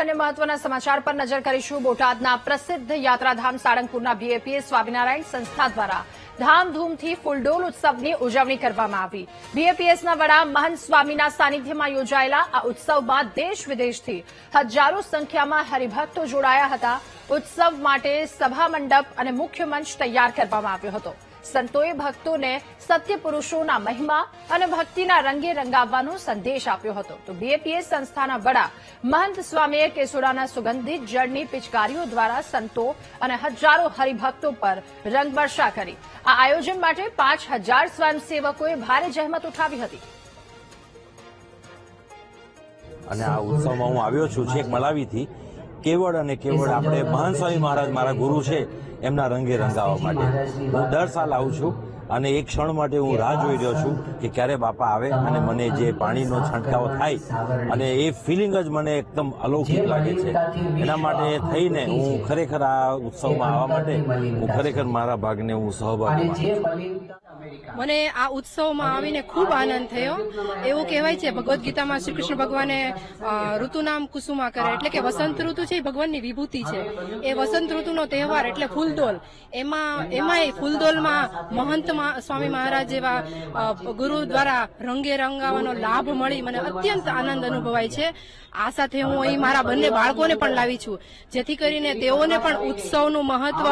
અને મહત્વના સમાચાર પર નજર કરીશું। બોટાદના પ્રસિદ્ધ યાત્રાધામ સાળંગપુરના બીએપીએસ સ્વામિનારાયણ સંસ્થા દ્વારા ધામધૂમથી ફૂલડોલ ઉત્સવની ઉજવણી કરવામાં આવી। બીએપીએસના વડા મહંત સ્વામીના સાનિધ્યમાં યોજાયેલા આ ઉત્સવમાં દેશ વિદેશથી હજારો સંખ્યામાં હરિભક્તો જોડાયા હતા। ઉત્સવ માટે સભા મંડપ અને મુખ્ય મંચ તૈયાર કરવામાં આવ્યો હતો। સંતોએ ભક્તોને સત્ય પુરુષોના મહિમા અને ભક્તિના રંગે રંગાવવાનો સંદેશ આપ્યો હતો। તો બીએપીએસ સંસ્થાના વડા મહંત સ્વામીએ કેસુડાના સુગંધિત જળની પિચકારીઓ દ્વારા સંતો અને હજારો હરિભક્તો પર રંગવર્ષા કરી। આ આયોજન માટે 5000 સ્વયંસેવકોએ ભારે જહેમત ઉઠાવી હતી। અને આ ઉત્સવમાં હું આવ્યો છું છેક મલાવીથી। કેવળ અને કેવળ આપણે મહંત સ્વામી મહારાજ મારા ગુરુ છે એમના રંગે રંગાવવા માટે હું દર સાલ આવું છું અને એક ક્ષણ માટે હું રાહ જોઈ રહ્યો છું કે ક્યારે બાપા આવે અને મને જે પાણીનો છંટકાવ થાય અને એ ફિલિંગ જ મને એકદમ અલૌકિક લાગે છે। એના માટે થઈને હું ખરેખર આ ઉત્સવમાં આવવા માટે હું ખરેખર મારા ભાગને હું સહભાગી માનું છું। મને આ ઉત્સવમાં આવીને ખૂબ આનંદ થયો। એવું કહેવાય છે ભગવદ્ ગીતામાં શ્રી કૃષ્ણ ભગવાને ઋતુનામ કુસુમાકર એટલે કે વસંત ઋતુ છે એ ભગવાનની વિભૂતિ છે। એ વસંત ઋતુનો તહેવાર એટલે ફૂલદોલ। એમાંય ફૂલદોલમાં મહંત સ્વામી મહારાજ જેવા ગુરુ દ્વારા રંગે રંગાવાનો લાભ મળી મને અત્યંત આનંદ અનુભવાય છે। આ સાથે હું અહીં મારા બંને બાળકોને પણ લાવી છું જેથી કરીને તેઓને પણ ઉત્સવનું મહત્વ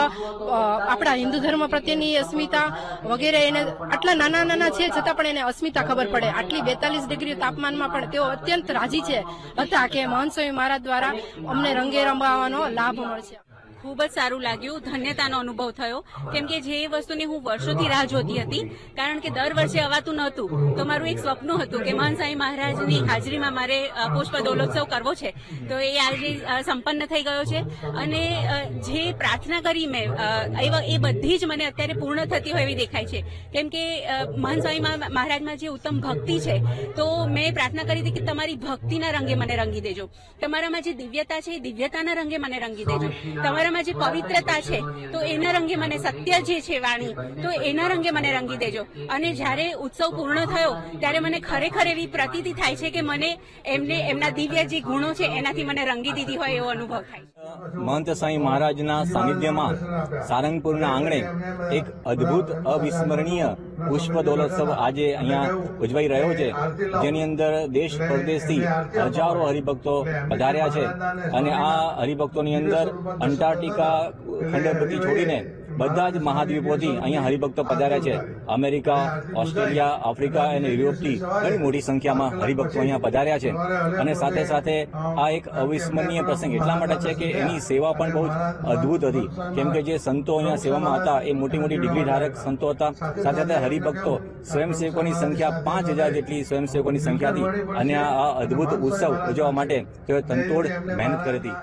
આપણા હિન્દુ ધર્મ પ્રત્યેની અસ્મિતા વગેરે એને આટલા નાના નાના છે છતાં પણ એને અસ્મિતા ખબર પડે। આટલી 42 ડિગ્રી તાપમાનમાં પણ તેઓ અત્યંત રાજી હતા કે મહંત સ્વામી મહારાજ દ્વારા અમને રંગે રંગાવવાનો લાભ મળશે। ખૂબ જ સારું લાગ્યું, ધન્યતાનો અનુભવ થયો કેમ કે જે વસ્તુની હું વર્ષોથી રાહ જોતી હતી કારણ કે દર વર્ષે અવાતું નહોતું તો મારું એક સ્વપ્ન હતું કે મહંત સ્વામી મહારાજની હાજરીમાં મારે પુષ્પ દોલોત્સવ કરવો છે તો એ આજે સંપન્ન થઈ ગયો છે। અને જે પ્રાર્થના કરી મેં એ બધી જ મને અત્યારે પૂર્ણ થતી હોય એવી દેખાય છે કેમ કે મહંત સ્વામી મહારાજમાં જે ઉત્તમ ભક્તિ છે તો મેં પ્રાર્થના કરી હતી કે તમારી ભક્તિના રંગે મને રંગી દેજો, તમારામાં જે દિવ્યતા છે એ દિવ્યતાના રંગે મને રંગી દેજો, તમારા જે પવિત્રતા છે તો એના રંગે મને સત્ય જે છે વાણી તો એના રંગે મને રંગી દેજો। અને જ્યારે ઉત્સવ પૂર્ણ થયો ત્યારે મને ખરેખર એવી પ્રતીતિ થાય છે કે મને એમના દિવ્ય જે ગુણો છે એનાથી મને રંગી દીધી હોય એવો અનુભવ થાય છે। મહંત સ્વામી મહારાજના સાનિધ્યમાં સારંગપુરના આંગણે એક અદ્ભુત અવિસ્મરણીય પુષ્પ દોલોત્સવ આજે અહીંયા ઉજવાઈ રહ્યો છે જેની અંદર દેશ પરદેશથી હજારો હરિભક્તો પધાર્યા છે અને આ હરિભક્તોની અંદર અંટાર્કટિકા ખંડપતિ છોડીને બધા જ મહાદ્વીપોથી અહીંયા હરિભક્તો પધાર્યા છે। અમેરિકા, ઓસ્ટ્રેલિયા, આફ્રિકા અને યુરોપથી ઘણી મોટી સંખ્યામાં હરિભક્તો અહીંયા પધાર્યા છે અને સાથે સાથે આ એક અવિસ્મરણીય પ્રસંગ એટલા માટે છે કે એની સેવા પણ બહુ જ અદ્ભુત હતી કેમ કે જે સંતો અહીંયા સેવામાં હતા એ મોટી મોટી ડિગ્રી ધારક સંતો હતા। સાથે સાથે હરિભક્તો સ્વયંસેવકોની સંખ્યા 5000 જેટલી સ્વયંસેવકોની સંખ્યા હતી અને આ અદ્ભુત ઉત્સવ ઉજવવા માટે તેઓએ તનતોડ મહેનત કરી હતી।